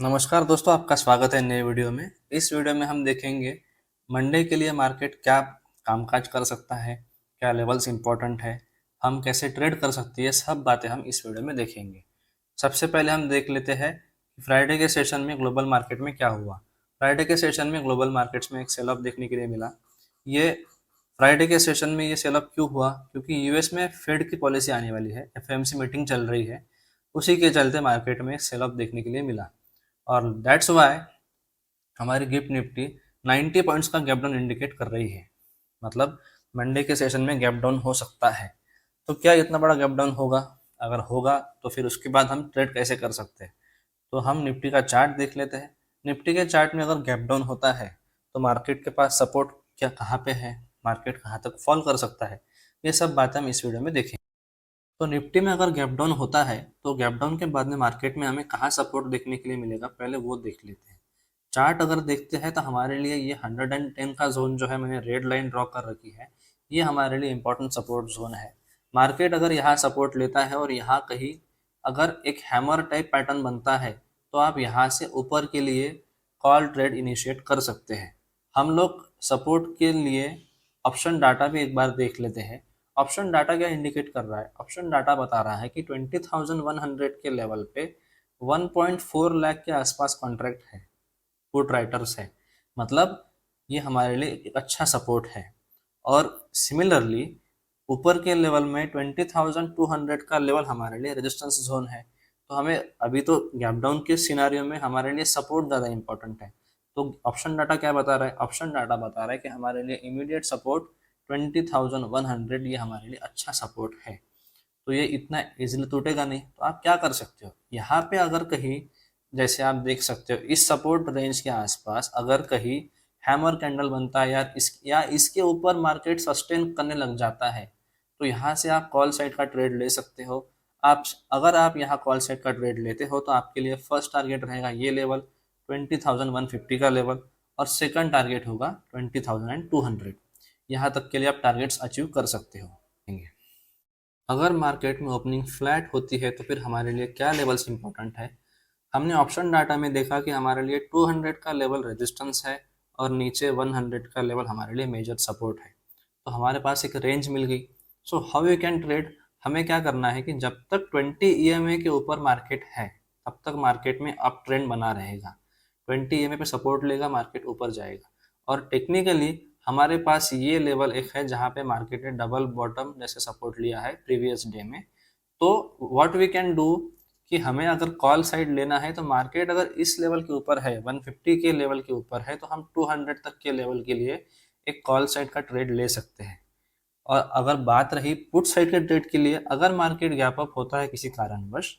नमस्कार दोस्तों, आपका स्वागत है नए वीडियो में। इस वीडियो में हम देखेंगे मंडे के लिए मार्केट क्या कामकाज कर सकता है, क्या लेवल्स इंपॉर्टेंट है, हम कैसे ट्रेड कर सकते हैं, ये सब बातें हम इस वीडियो में देखेंगे। सबसे पहले हम देख लेते हैं फ्राइडे के सेशन में ग्लोबल मार्केट में क्या हुआ। फ्राइडे के सेशन में ग्लोबल मार्केट्स में एक सेल ऑफ देखने के लिए मिला। ये फ्राइडे के सेशन में ये सेल ऑफ क्यों हुआ? क्योंकि यूएस में फेड की पॉलिसी आने वाली है, एफएमसी मीटिंग चल रही है, उसी के चलते मार्केट में सेल ऑफ देखने के लिए मिला। और दैट्स वाई हमारी गिफ्ट निफ्टी 90 पॉइंट्स का गैप डाउन इंडिकेट कर रही है। मतलब मंडे के सेशन में गैप डाउन हो सकता है। तो क्या इतना बड़ा गैप डाउन होगा? अगर होगा तो फिर उसके बाद हम ट्रेड कैसे कर सकते हैं? तो हम निफ्टी का चार्ट देख लेते हैं। निफ्टी के चार्ट में अगर गैप डाउन होता है तो मार्केट के पास सपोर्ट क्या कहाँ पे है, मार्केट कहाँ तक फॉल कर सकता है, ये सब बातें हम इस वीडियो में देखेंगे। तो निफ्टी में अगर गैप डाउन होता है तो गैप डाउन के बाद में मार्केट में हमें कहाँ सपोर्ट देखने के लिए मिलेगा, पहले वो देख लेते हैं। चार्ट अगर देखते हैं तो हमारे लिए ये 110 का जोन जो है, मैंने रेड लाइन ड्रॉ कर रखी है, ये हमारे लिए इंपॉर्टेंट सपोर्ट जोन है। मार्केट अगर यहाँ सपोर्ट लेता है और यहाँ कहीं अगर एक हैमर टाइप पैटर्न बनता है तो आप यहाँ से ऊपर के लिए कॉल ट्रेड इनिशिएट कर सकते हैं। हम लोग सपोर्ट के लिए ऑप्शन डाटा भी एक बार देख लेते हैं। ऑप्शन डाटा क्या इंडिकेट कर रहा है? ऑप्शन डाटा बता रहा है कि 20,100 के लेवल पे 1.4 लाख के आसपास कॉन्ट्रैक्ट है, पुट राइटर्स है। मतलब ये हमारे लिए एक अच्छा सपोर्ट है। और सिमिलरली ऊपर के लेवल में 20,200 का लेवल हमारे लिए रेजिस्टेंस जोन है। तो हमें अभी तो गैप डाउन के सिनारियो में हमारे लिए सपोर्ट ज़्यादा इंपॉर्टेंट है। तो ऑप्शन डाटा क्या बता रहा है? ऑप्शन डाटा बता रहा है कि हमारे लिए इमीडिएट सपोर्ट 20,100 ये हमारे लिए अच्छा सपोर्ट है। तो ये इतना इजीली टूटेगा नहीं। तो आप क्या कर सकते हो, यहाँ पे अगर कहीं जैसे आप देख सकते हो इस सपोर्ट रेंज के आसपास अगर कहीं हैमर कैंडल बनता है या इसके ऊपर मार्केट सस्टेन करने लग जाता है तो यहाँ से आप कॉल साइड का ट्रेड ले सकते हो। आप अगर आप यहाँ कॉल साइड का ट्रेड लेते हो तो आपके लिए फर्स्ट टारगेट रहेगा ये लेवल 20,150 का लेवल, और सेकंड टारगेट होगा 20,200। यहाँ तक के लिए आप टारगेट्स अचीव कर सकते हो। अगर मार्केट में ओपनिंग फ्लैट होती है तो फिर हमारे लिए क्या लेवल्स इंपॉर्टेंट है? हमने ऑप्शन डाटा में देखा कि हमारे लिए 200 का लेवल रेजिस्टेंस है और नीचे 100 का लेवल हमारे लिए मेजर सपोर्ट है। तो हमारे पास एक रेंज मिल गई। So how you can trade? हमें क्या करना है कि जब तक 20 ईएमए के ऊपर मार्केट है तब तक मार्केट में अप ट्रेंड बना रहेगा। 20 ईएमए पे सपोर्ट लेगा, मार्केट ऊपर जाएगा। और टेक्निकली हमारे पास ये लेवल एक है जहाँ पे मार्केट ने डबल बॉटम जैसे सपोर्ट लिया है प्रीवियस डे में। तो व्हाट वी कैन डू कि हमें अगर कॉल साइड लेना है तो मार्केट अगर इस लेवल के ऊपर है, 150 के लेवल के ऊपर है, तो हम 200 तक के लेवल के लिए एक कॉल साइड का ट्रेड ले सकते हैं। और अगर बात रही पुट साइड के ट्रेड के लिए, अगर मार्केट गैप अप होता है किसी कारणवश,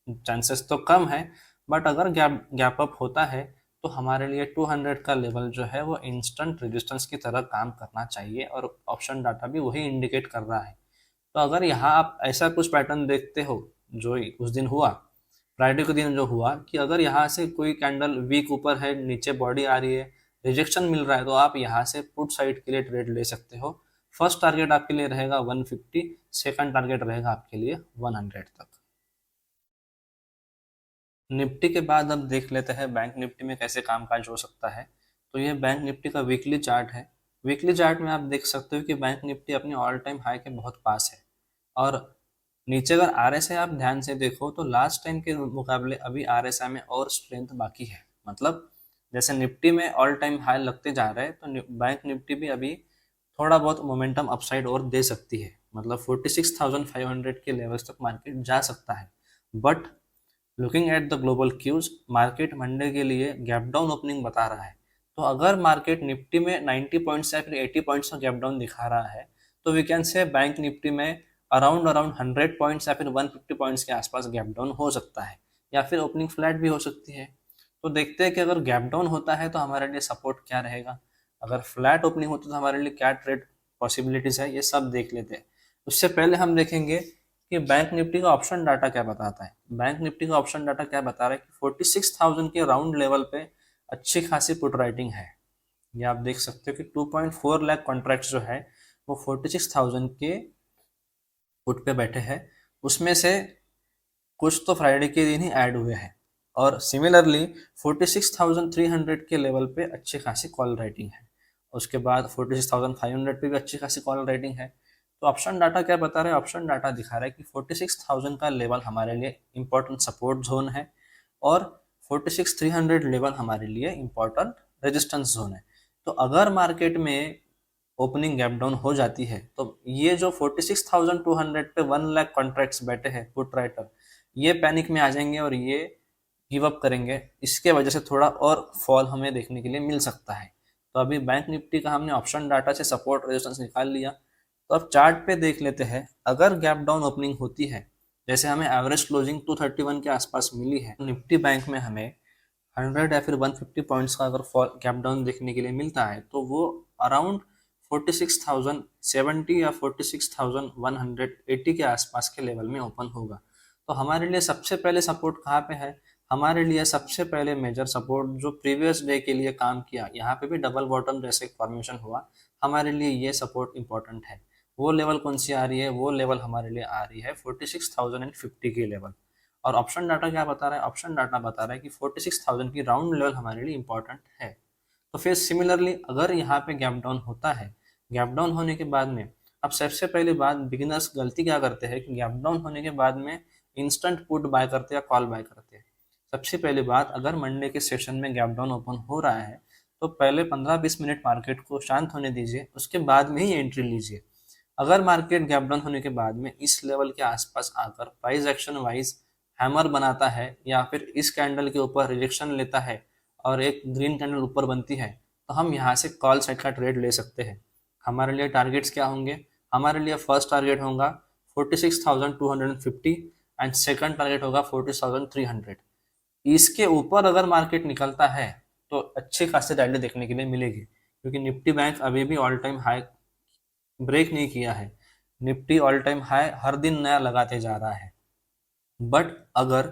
चांसेस तो कम है, बट अगर गैप अप होता है तो हमारे लिए 200 का लेवल जो है वो इंस्टेंट रेजिस्टेंस की तरह काम करना चाहिए, और ऑप्शन डाटा भी वही इंडिकेट कर रहा है। तो अगर यहाँ आप ऐसा कुछ पैटर्न देखते हो जो उस दिन हुआ, फ्राइडे के दिन जो हुआ, कि अगर यहाँ से कोई कैंडल वीक ऊपर है, नीचे बॉडी आ रही है, रिजेक्शन मिल रहा है, तो आप यहाँ से पुट साइड के लिए ट्रेड ले सकते हो। फर्स्ट टारगेट आपके लिए रहेगा 150, सेकंड टारगेट रहेगा आपके लिए 100 तक। निफ्टी के बाद अब देख लेते हैं बैंक निफ्टी में कैसे कामकाज हो सकता है। तो ये बैंक निफ्टी का वीकली चार्ट है। वीकली चार्ट में आप देख सकते हो कि बैंक निफ्टी अपने ऑल टाइम हाई के बहुत पास है। और नीचे अगर आरएसआई आप ध्यान से देखो तो लास्ट टाइम के मुकाबले अभी आरएसआई में और स्ट्रेंथ बाकी है। मतलब जैसे निफ्टी में ऑल टाइम हाई लगते जा रहे हैं तो बैंक निफ्टी भी अभी थोड़ा बहुत मोमेंटम अपसाइड और दे सकती है। मतलब 46,500 के लेवल्स तक मार्केट जा सकता है। But looking at the global cues, market Monday के लिए गैप डाउन ओपनिंग बता रहा है। तो अगर मार्केट निफ्टी में 90 पॉइंट्स या फिर 80 पॉइंट्स का गैप डाउन दिखा रहा है तो we can say bank Nifty में अराउंड अराउंड 100 पॉइंट्स या फिर 150 पॉइंट्स के आसपास गैप डाउन हो सकता है, या फिर ओपनिंग फ्लैट भी हो सकती है। तो देखते हैं कि अगर गैप डाउन होता है तो हमारे लिए सपोर्ट क्या रहेगा, अगर फ्लैट ओपनिंग होती है तो हमारे लिए क्या ट्रेड पॉसिबिलिटीज है, ये सब देख लेते हैं। उससे पहले हम देखेंगे कि बैंक निफ्टी का ऑप्शन डाटा क्या बताता है। बैंक निफ्टी का ऑप्शन डाटा क्या बता रहा है कि 46,000 के राउंड लेवल पे अच्छी खासी पुट राइटिंग है। ये आप देख सकते हो कि 2.4 लाख कॉन्ट्रैक्ट्स जो है वो 46,000 के पुट पे बैठे हैं। उसमें से कुछ तो फ्राइडे के दिन ही ऐड हुए हैं, और सिमिलरली 46,300 के लेवल पे अच्छी खासी कॉल राइटिंग है। उसके बाद 46,500 पे भी अच्छी खासी कॉल राइटिंग है। तो ऑप्शन डाटा क्या बता रहा है? ऑप्शन डाटा दिखा रहा है कि 46,000 का लेवल हमारे लिए इंपॉर्टेंट सपोर्ट जोन है और 46,300 लेवल हमारे लिए इंपॉर्टेंट रेजिस्टेंस जोन है। तो अगर मार्केट में ओपनिंग गैप डाउन हो जाती है तो ये जो 46,200 पे 1 लाख कॉन्ट्रैक्ट्स बैठे हैं पुट राइटर, ये पैनिक में आ जाएंगे और ये गिव अप करेंगे। इसके वजह से थोड़ा और फॉल हमें देखने के लिए मिल सकता है। तो अभी बैंक निफ्टी का हमने ऑप्शन डाटा से सपोर्ट रेजिस्टेंस निकाल लिया। तो अब चार्ट पे देख लेते हैं, अगर गैप डाउन ओपनिंग होती है, जैसे हमें एवरेज क्लोजिंग 231 के आसपास मिली है, निफ्टी बैंक में हमें 100 या फिर 150 पॉइंट्स का अगर फॉल गैप डाउन देखने के लिए मिलता है तो वो अराउंड 46,070 या 46,180 के आसपास के लेवल में ओपन होगा। तो हमारे लिए सबसे पहले सपोर्ट कहाँ पे है? हमारे लिए सबसे पहले मेजर सपोर्ट जो प्रीवियस डे के लिए काम किया, यहाँ पे भी डबल बॉटम जैसे एक फॉर्मेशन हुआ, हमारे लिए ये सपोर्ट इंपॉर्टेंट है। वो लेवल कौन सी आ रही है? वो लेवल हमारे लिए आ रही है 46,050 की लेवल। और ऑप्शन डाटा क्या बता रहा है? ऑप्शन डाटा बता रहा है कि 46,000 की राउंड लेवल हमारे लिए इंपॉर्टेंट है। तो फिर सिमिलरली अगर यहाँ पे गैप डाउन होता है, गैप डाउन होने के बाद में, अब सबसे पहली बात, बिगिनर्स गलती क्या करते हैं कि गैप डाउन होने के बाद में इंस्टेंट पुट बाय करते हैं या कॉल बाय करते हैं। सबसे पहली बात, अगर मंडे के सेशन में गैप डाउन ओपन हो रहा है तो पहले 15-20 मिनट मार्केट को शांत होने दीजिए, उसके बाद में ही एंट्री लीजिए। अगर मार्केट गैप डाउन होने के बाद में इस लेवल के आसपास आकर प्राइस एक्शन वाइज हैमर बनाता है या फिर इस कैंडल के ऊपर रिजेक्शन लेता है और एक ग्रीन कैंडल ऊपर बनती है, तो हम यहाँ से कॉल साइड का ट्रेड ले सकते हैं। हमारे लिए टारगेट्स क्या होंगे? हमारे लिए फर्स्ट टारगेट होगा 46,250 एंड सेकंड टारगेट होगा 40,300। इसके ऊपर अगर मार्केट निकलता है तो अच्छी खासी रैली देखने के लिए मिलेगी, क्योंकि निफ्टी बैंक अभी भी ऑल टाइम हाई ब्रेक नहीं किया है। निफ्टी ऑल टाइम हाई हर दिन नया लगाते जा रहा है। बट अगर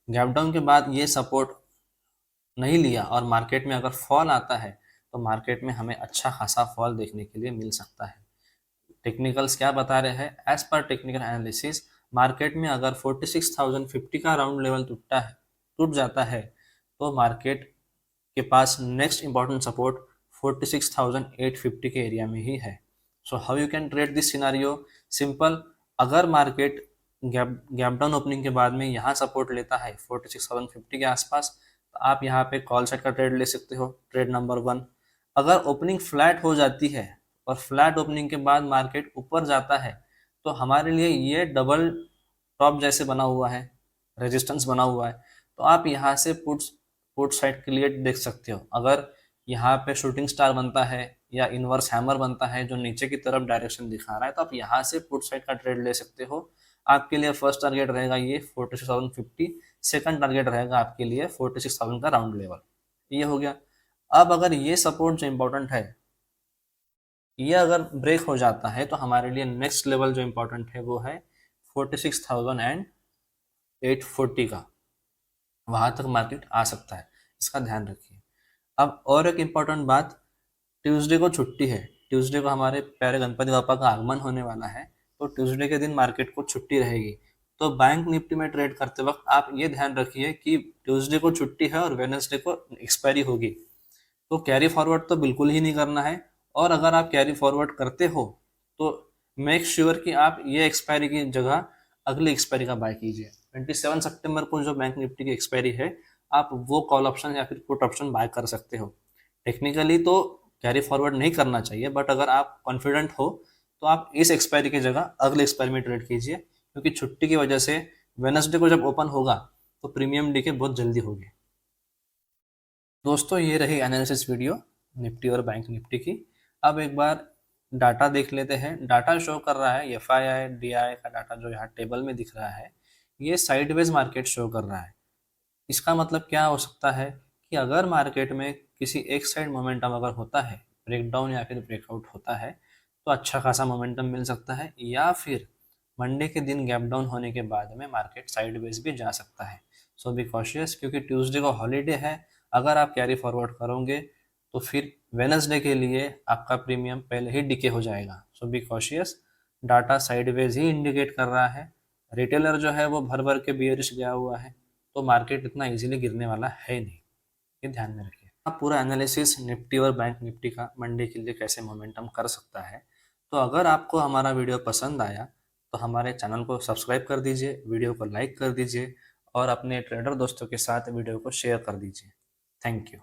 गैप डाउन के बाद ये सपोर्ट नहीं लिया और मार्केट में अगर फॉल आता है तो मार्केट में हमें अच्छा खासा फॉल देखने के लिए मिल सकता है। टेक्निकल्स क्या बता रहे हैं? As per technical analysis, market में अगर 46,050 का राउंड लेवल टूट जाता है तो मार्केट के पास नेक्स्ट इंपॉर्टेंट सपोर्ट 46,850 के एरिया में ही है। So how you can trade this scenario? Simple, अगर मार्केट गैप डाउन ओपनिंग के बाद में यहाँ सपोर्ट लेता है 46,750 के आसपास, तो आप यहाँ पे कॉल साइड का ट्रेड ले सकते हो, ट्रेड नंबर 1। अगर ओपनिंग फ्लैट हो जाती है और फ्लैट ओपनिंग के बाद मार्केट ऊपर जाता है तो हमारे लिए ये डबल टॉप जैसे बना हुआ है, रेजिस्टेंस बना हुआ है, तो आप यहाँ से पुट साइड के लिए देख सकते हो। अगर यहाँ पे शूटिंग स्टार बनता है या इनवर्स हैमर बनता है जो नीचे की तरफ डायरेक्शन दिखा रहा है, तो आप यहाँ से पुट साइड का ट्रेड ले सकते हो। आपके लिए फर्स्ट टारगेट रहेगा ये 46,050, सेकंड टारगेट रहेगा आपके लिए 46,000 का राउंड लेवल। ये हो गया। अब अगर ये सपोर्ट जो इम्पोर्टेंट है, ये अगर ब्रेक हो जाता है तो हमारे लिए नेक्स्ट लेवल जो इम्पोर्टेंट है वो है 46,840 का। वहां तक मार्केट आ सकता है, इसका ध्यान रखिए। अब और एक इम्पॉर्टेंट बात, ट्यूसडे को छुट्टी है। ट्यूसडे को हमारे प्यारे गणपति बापा का आगमन होने वाला है, तो ट्यूसडे के दिन मार्केट को छुट्टी रहेगी। तो बैंक निफ्टी में ट्रेड करते वक्त आप ये ध्यान रखिए कि ट्यूसडे को छुट्टी है और वेडनेसडे को एक्सपायरी होगी, तो कैरी फॉरवर्ड तो बिल्कुल ही नहीं करना है। और अगर आप कैरी फॉरवर्ड करते हो तो मेक श्योर कि आप ये एक्सपायरी की जगह अगली एक्सपायरी का बाय कीजिए। 27 सितंबर को जो बैंक निफ्टी की एक्सपायरी है, आप वो कॉल ऑप्शन या फिर पुट ऑप्शन बाय कर सकते हो। टेक्निकली तो कैरी फॉरवर्ड नहीं करना चाहिए, बट अगर आप कॉन्फिडेंट हो तो आप इस एक्सपायरी की जगह अगले एक्सपायरी में ट्रेड कीजिए, क्योंकि छुट्टी की वजह से वेडनेसडे को जब ओपन होगा तो प्रीमियम डी के बहुत जल्दी होगी। दोस्तों, ये रही एनालिसिस वीडियो निफ्टी और बैंक निफ्टी की। अब एक बार डाटा देख लेते हैं। डाटा शो कर रहा है FII DI का डाटा जो यहाँ टेबल में दिख रहा है, ये साइडवेज मार्केट शो कर रहा है। इसका मतलब क्या हो सकता है कि अगर मार्केट में किसी एक साइड मोमेंटम अगर होता है, ब्रेकडाउन या फिर ब्रेकआउट होता है, तो अच्छा खासा मोमेंटम मिल सकता है, या फिर मंडे के दिन गैप डाउन होने के बाद में मार्केट साइडवेज भी जा सकता है। सो बी कॉशियस, क्योंकि ट्यूसडे को हॉलीडे है। अगर आप कैरी फॉरवर्ड करोगे तो फिर वेडनेसडे के लिए आपका प्रीमियम पहले ही डिके हो जाएगा। So be cautious. Data sideways ही इंडिकेट कर रहा है। रिटेलर जो है वो भर भर के बियरिश गया हुआ है, तो मार्केट इतना इजीली गिरने वाला है नहीं, ये ध्यान में रखिए। आप पूरा एनालिसिस निफ्टी और बैंक निफ्टी का मंडे के लिए कैसे मोमेंटम कर सकता है। तो अगर आपको हमारा वीडियो पसंद आया तो हमारे चैनल को सब्सक्राइब कर दीजिए, वीडियो को लाइक कर दीजिए और अपने ट्रेडर दोस्तों के साथ वीडियो को शेयर कर दीजिए। Thank you.